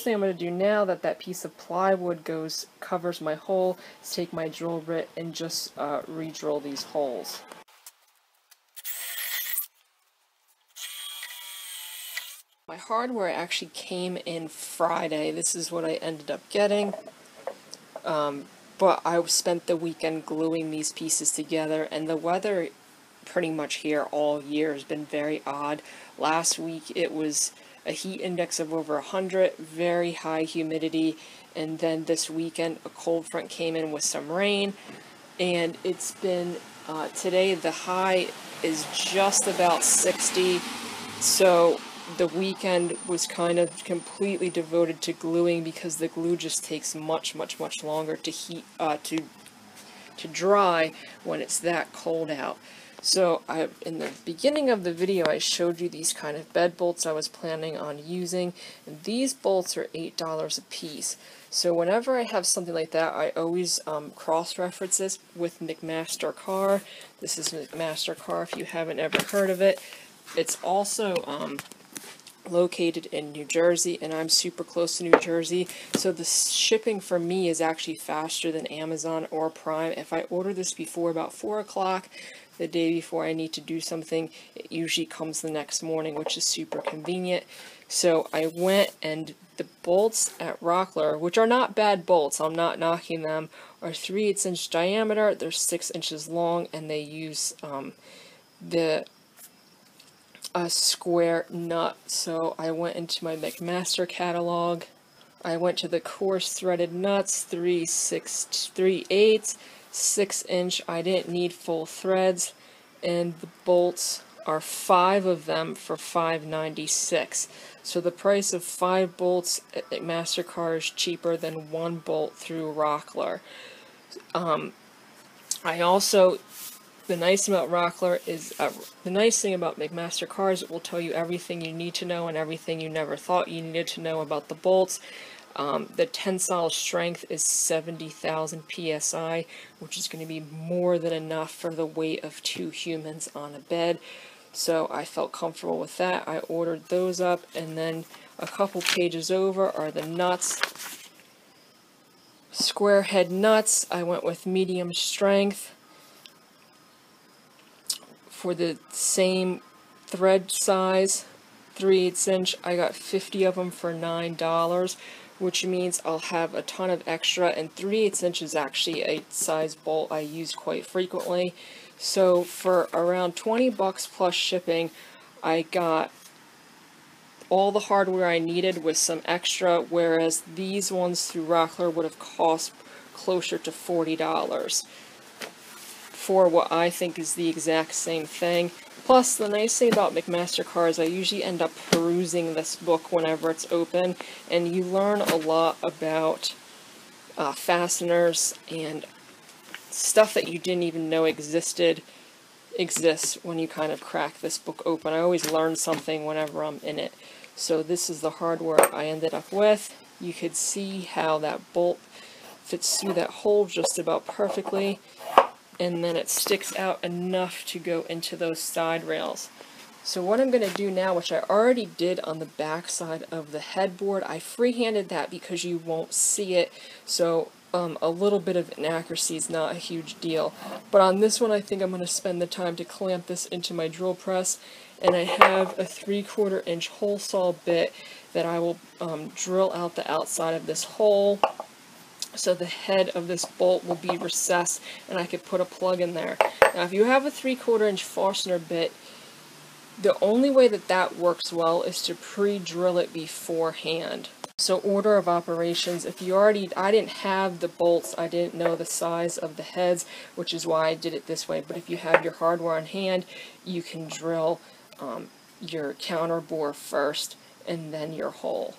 first thing I'm going to do now that that piece of plywood covers my hole is take my drill bit and just re-drill these holes. My hardware actually came in Friday. This is what I ended up getting. But I spent the weekend gluing these pieces together, and the weather pretty much here all year has been very odd. Last week it was a heat index of over 100, very high humidity, and then this weekend a cold front came in with some rain, and it's been, today the high is just about 60, so the weekend was kind of completely devoted to gluing because the glue just takes much longer to heat, to dry when it's that cold out. So in the beginning of the video I showed you these kind of bed bolts I was planning on using, and these bolts are $8 a piece. So whenever I have something like that, I always cross-reference this with McMaster-Carr. This is McMaster-Carr if you haven't ever heard of it. It's also located in New Jersey, and I'm super close to New Jersey, so the shipping for me is actually faster than Amazon or Prime. If I order this before about 4 o'clock, the day before I need to do something, it usually comes the next morning, which is super convenient. So I went, and the bolts at Rockler, which are not bad bolts, I'm not knocking them, are 3/8 inch diameter, they're 6 inches long, and they use a square nut. So I went into my McMaster catalog. I went to the coarse threaded nuts, 3/8, 6 inch. I didn't need full threads, and the bolts are 5 of them for $5.96. So the price of 5 bolts at McMaster-Carr is cheaper than 1 bolt through Rockler. The nice thing about Rockler is, the nice thing about McMaster-Carr is it will tell you everything you need to know and everything you never thought you needed to know about the bolts. The tensile strength is 70,000 psi, which is going to be more than enough for the weight of 2 humans on a bed. So I felt comfortable with that. I ordered those up, and then a couple pages over are the nuts. Square head nuts, I went with medium strength. For the same thread size, 3/8 inch, I got 50 of them for $9, which means I'll have a ton of extra, and 3/8 inch is actually a size bolt I use quite frequently. So for around 20 bucks plus shipping, I got all the hardware I needed with some extra, whereas these ones through Rockler would have cost closer to $40. For what I think is the exact same thing. Plus, the nice thing about McMaster-Carr is I usually end up perusing this book whenever it's open, and you learn a lot about fasteners and stuff that you didn't even know exists when you kind of crack this book open. I always learn something whenever I'm in it. So this is the hardware I ended up with. You could see how that bolt fits through that hole just about perfectly, and then it sticks out enough to go into those side rails. So what I'm going to do now, which I already did on the back side of the headboard, I freehanded that because you won't see it, so a little bit of inaccuracy is not a huge deal. But on this one, I think I'm going to spend the time to clamp this into my drill press, and I have a 3/4 inch hole saw bit that I will drill out the outside of this hole. So the head of this bolt will be recessed, and I could put a plug in there. Now if you have a 3/4 inch Forstner bit, the only way that works well is to pre-drill it beforehand. So order of operations, I didn't have the bolts, I didn't know the size of the heads, which is why I did it this way, but if you have your hardware on hand, you can drill your counter bore first, and then your hole.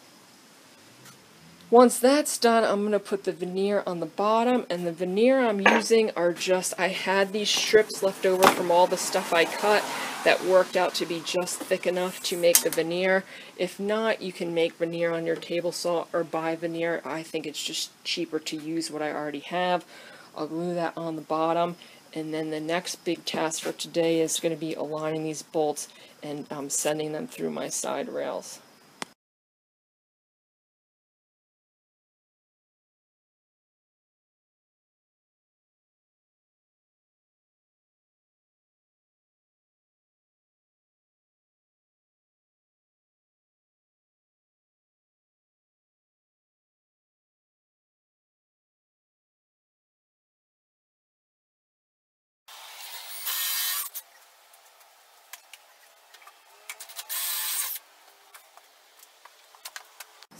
Once that's done, I'm going to put the veneer on the bottom, and the veneer I'm using are I had these strips left over from all the stuff I cut that worked out to be just thick enough to make the veneer. If not, you can make veneer on your table saw or buy veneer. I think it's just cheaper to use what I already have. I'll glue that on the bottom, and then the next big task for today is going to be aligning these bolts and sending them through my side rails.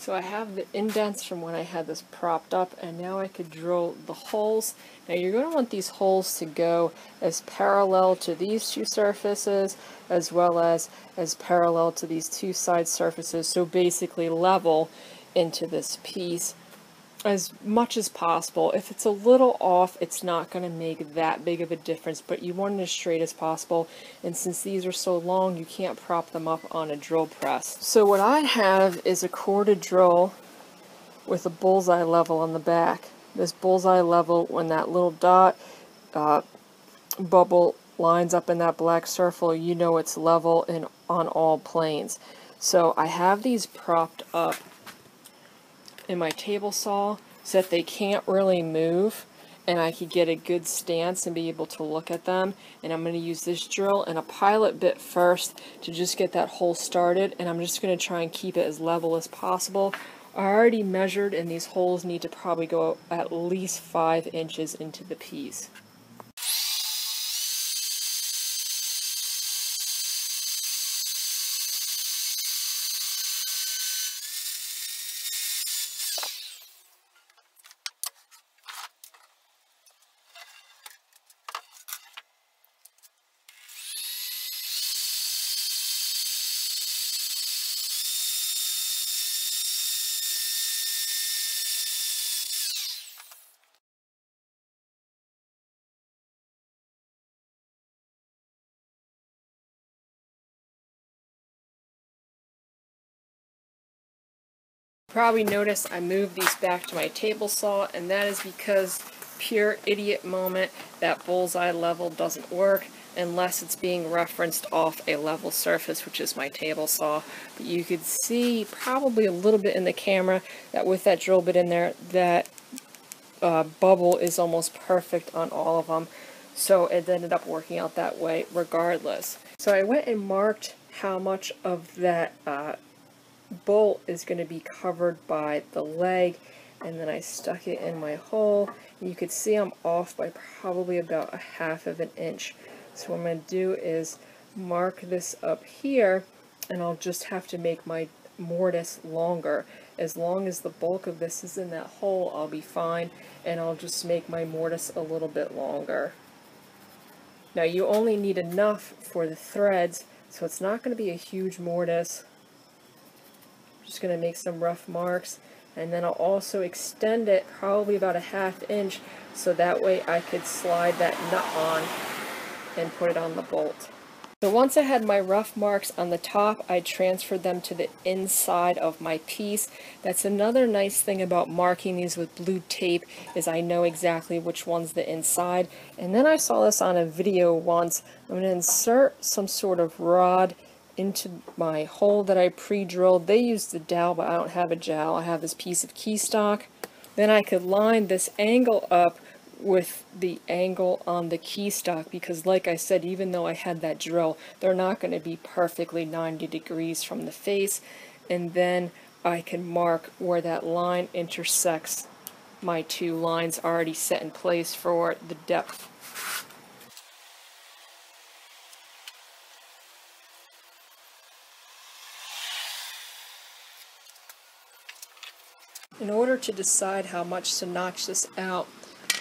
So I have the indents from when I had this propped up, and now I could drill the holes. Now you're going to want these holes to go as parallel to these two surfaces as well as parallel to these two side surfaces, so basically level into this piece as much as possible. If it's a little off, it's not going to make that big of a difference, but you want it as straight as possible, and since these are so long, you can't prop them up on a drill press. So what I have is a corded drill with a bullseye level on the back. This bullseye level, when that little dot bubble lines up in that black circle, you know it's level and on all planes. So I have these propped up in my table saw so that they can't really move, and I could get a good stance and be able to look at them. And I'm going to use this drill and a pilot bit first to just get that hole started, and I'm just going to try and keep it as level as possible. I already measured, and these holes need to probably go at least 5 inches into the piece. Probably noticed I moved these back to my table saw, and that is because, pure idiot moment, that bullseye level doesn't work unless it's being referenced off a level surface, which is my table saw. But you could see probably a little bit in the camera that with that drill bit in there, that bubble is almost perfect on all of them. So it ended up working out that way regardless. So I went and marked how much of that bolt is going to be covered by the leg, and then I stuck it in my hole. And you could see I'm off by probably about 1/2 of an inch. So what I'm going to do is mark this up here, and I'll just have to make my mortise longer. As long as the bulk of this is in that hole, I'll be fine, and I'll just make my mortise a little bit longer. Now you only need enough for the threads, so it's not going to be a huge mortise. Just going to make some rough marks, and then I'll also extend it probably about 1/2 inch, so that way I could slide that nut on and put it on the bolt. So once I had my rough marks on the top, I transferred them to the inside of my piece. That's another nice thing about marking these with blue tape, is I know exactly which one's the inside. And then I saw this on a video once. I'm going to insert some sort of rod into my hole that I pre-drilled. They used the dowel, but I don't have a dowel. I have this piece of key stock. Then I could line this angle up with the angle on the key stock, because like I said, even though I had that drill, they're not going to be perfectly 90 degrees from the face. And then I can mark where that line intersects my two lines already set in place for the depth. In order to decide how much to notch this out,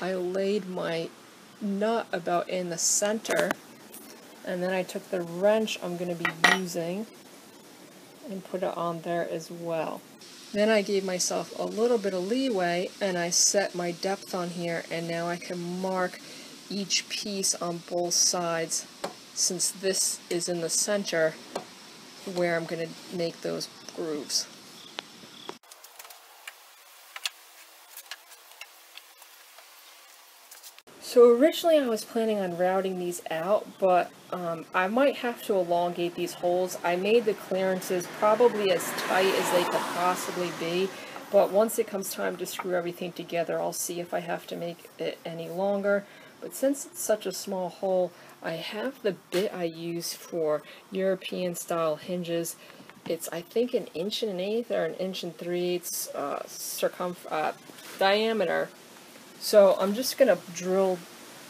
I laid my nut about in the center, and then I took the wrench I'm going to be using and put it on there as well. Then I gave myself a little bit of leeway, and I set my depth on here, and now I can mark each piece on both sides, since this is in the center where I'm going to make those grooves. So originally I was planning on routing these out, but I might have to elongate these holes. I made the clearances probably as tight as they could possibly be, but once it comes time to screw everything together, I'll see if I have to make it any longer. But since it's such a small hole, I have the bit I use for European style hinges. It's, I think, 1 1/8 or 1 3/8 diameter. So I'm just going to drill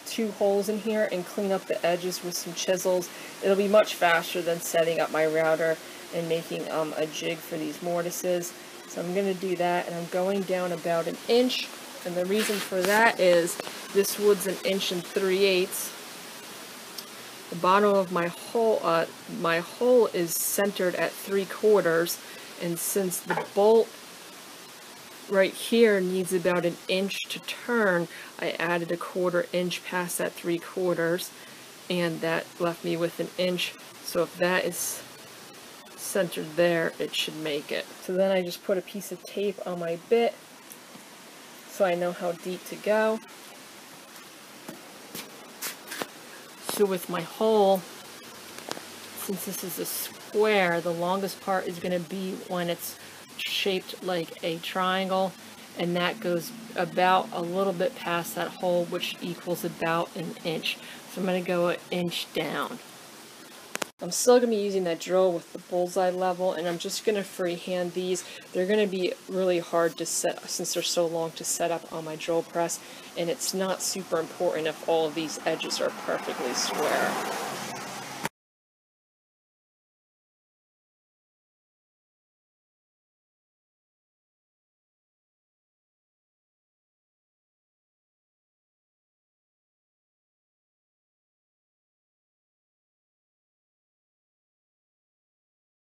2 holes in here and clean up the edges with some chisels. It'll be much faster than setting up my router and making a jig for these mortises. So I'm going to do that, and I'm going down about 1 inch, and the reason for that is this wood's 1 3/8 inches. The bottom of my hole is centered at 3/4, and since the bolt right here needs about 1 inch to turn, I added 1/4 inch past that 3/4, and that left me with 1 inch. So if that is centered there, it should make it. So then I just put a piece of tape on my bit so I know how deep to go. So with my hole, since this is a square, the longest part is going to be when it's shaped like a triangle, and that goes about a little bit past that hole, which equals about 1 inch. So I'm going to go 1 inch down. I'm still going to be using that drill with the bullseye level, and I'm just going to freehand these. They're going to be really hard to set since they're so long to set up on my drill press, and it's not super important if all of these edges are perfectly square.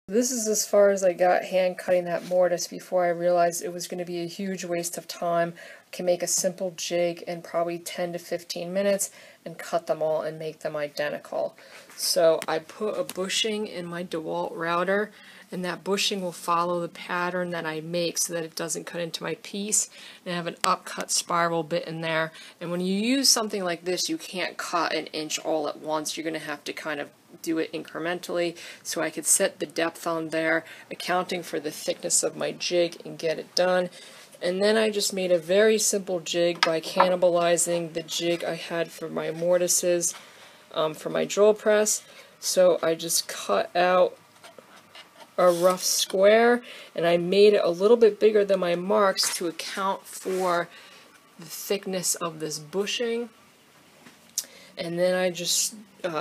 This is as far as I got hand cutting that mortise before I realized it was going to be a huge waste of time. I can make a simple jig in probably 10 to 15 minutes and cut them all and make them identical. So I put a bushing in my DeWalt router, and that bushing will follow the pattern that I make so that it doesn't cut into my piece. And I have an upcut spiral bit in there. And when you use something like this, you can't cut 1 inch all at once. You're going to have to kind of do it incrementally, so I could set the depth on there, accounting for the thickness of my jig, and get it done. And then I just made a very simple jig by cannibalizing the jig I had for my mortises for my drill press. So I just cut out a rough square, and I made it a little bit bigger than my marks to account for the thickness of this bushing. And then I just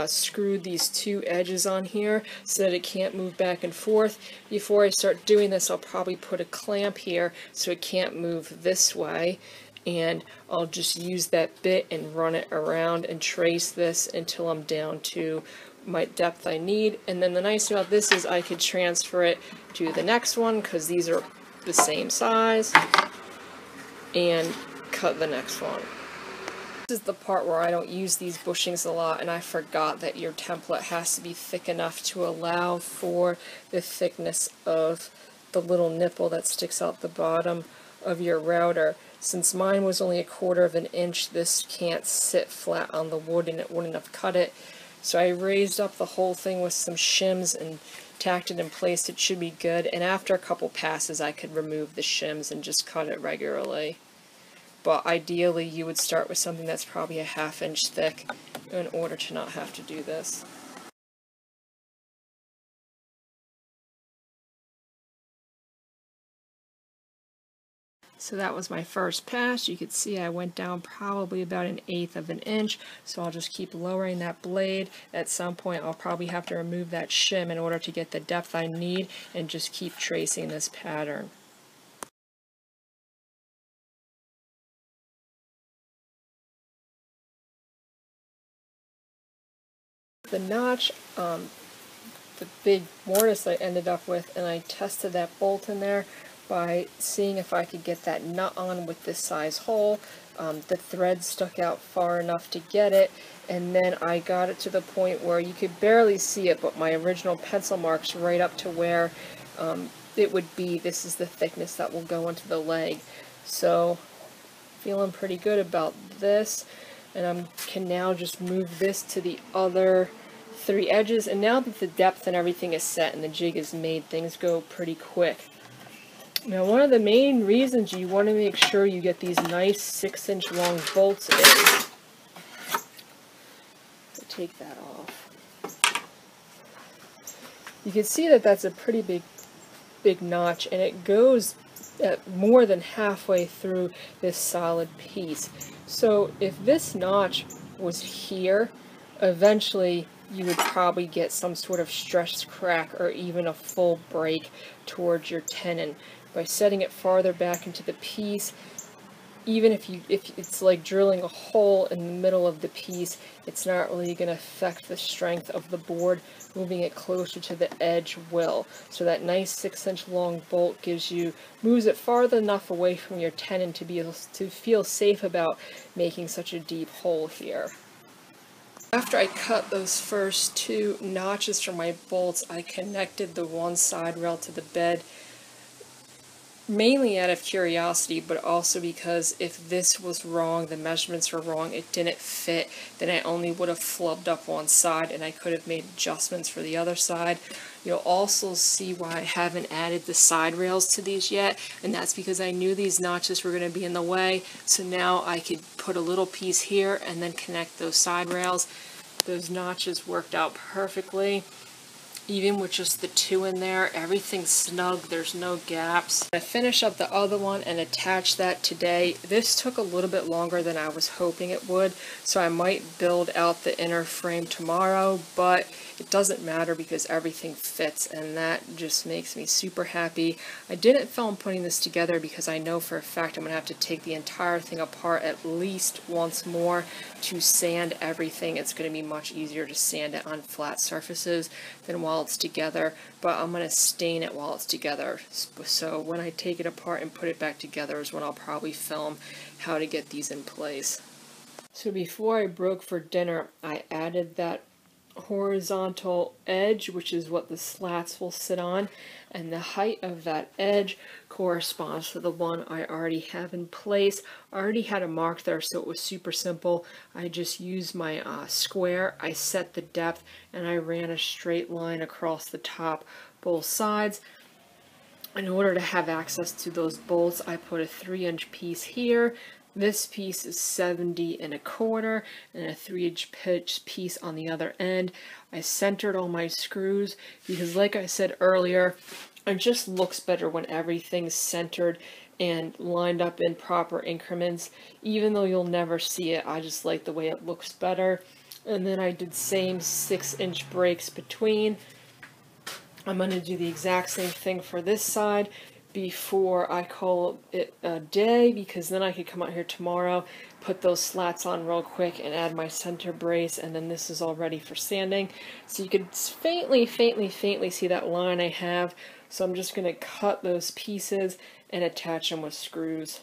screwed these 2 edges on here so that it can't move back and forth. Before I start doing this, I'll probably put a clamp here so it can't move this way, and I'll just use that bit and run it around and trace this until I'm down to my depth I need. And then the nice thing about this is I could transfer it to the next one because these are the same size, and cut the next one. This is the part where I don't use these bushings a lot, and I forgot that your template has to be thick enough to allow for the thickness of the little nipple that sticks out the bottom of your router. Since mine was only 1/4 inch, this can't sit flat on the wood and it wouldn't have cut it. So I raised up the whole thing with some shims and tacked it in place. It should be good, and after a couple passes I could remove the shims and just cut it regularly. But ideally you would start with something that's probably 1/2 inch thick in order to not have to do this. So that was my first pass. You could see I went down probably about 1/8 inch, so I'll just keep lowering that blade. At some point I'll probably have to remove that shim in order to get the depth I need, and just keep tracing this pattern. The notch, the big mortise I ended up with, and I tested that bolt in there by seeing if I could get that nut on with this size hole. The thread stuck out far enough to get it, and then I got it to the point where you could barely see it, but my original pencil marks right up to where it would be. This is the thickness that will go into the leg. So feeling pretty good about this, and I can now just move this to the other 3 edges, and now that the depth and everything is set and the jig is made, things go pretty quick. Now, one of the main reasons you want to make sure you get these nice 6-inch long bolts is, take that off. You can see that that's a pretty big notch, and it goes at more than halfway through this solid piece. So if this notch was here, eventually you would probably get some sort of stressed crack or even a full break towards your tenon. by setting it farther back into the piece. Even if it's like drilling a hole in the middle of the piece, it's not really going to affect the strength of the board. Moving it closer to the edge will. So that nice 6-inch long bolt moves it farther enough away from your tenon to be able to feel safe about making such a deep hole here. After I cut those first 2 notches from my bolts, I connected the one side rail to the bed, mainly out of curiosity, but also because if this was wrong, the measurements were wrong, it didn't fit, then I only would have flubbed up one side and I could have made adjustments for the other side. You'll also see why I haven't added the side rails to these yet, and that's because I knew these notches were going to be in the way, so now I could put a little piece here and then connect those side rails. Those notches worked out perfectly. Even with just the 2 in there, everything's snug, there's no gaps. I finished up the other one and attached that today. This took a little bit longer than I was hoping it would, so I might build out the inner frame tomorrow, but it doesn't matter because everything fits, and that just makes me super happy. I didn't film putting this together because I know for a fact I'm going to have to take the entire thing apart at least once more to sand everything. It's going to be much easier to sand it on flat surfaces than while it's together, but I'm going to stain it while it's together. So when I take it apart and put it back together is when I'll probably film how to get these in place. So before I broke for dinner, I added that horizontal edge, which is what the slats will sit on, and the height of that edge corresponds to the one I already have in place. I already had a mark there, so it was super simple. I just used my square, I set the depth, and I ran a straight line across the top both sides. In order to have access to those bolts, I put a 3-inch piece here. This piece is 70 1/4 and a 3-inch pitch piece on the other end. I centered all my screws because, like I said earlier, it just looks better when everything's centered and lined up in proper increments. Even though you'll never see it, I just like the way it looks better. And then I did same 6-inch breaks between. I'm going to do the exact same thing for this side before I call it a day, because then I could come out here tomorrow, put those slats on real quick and add my center brace, and then this is all ready for sanding. So you can faintly see that line I have. So I'm just going to cut those pieces and attach them with screws.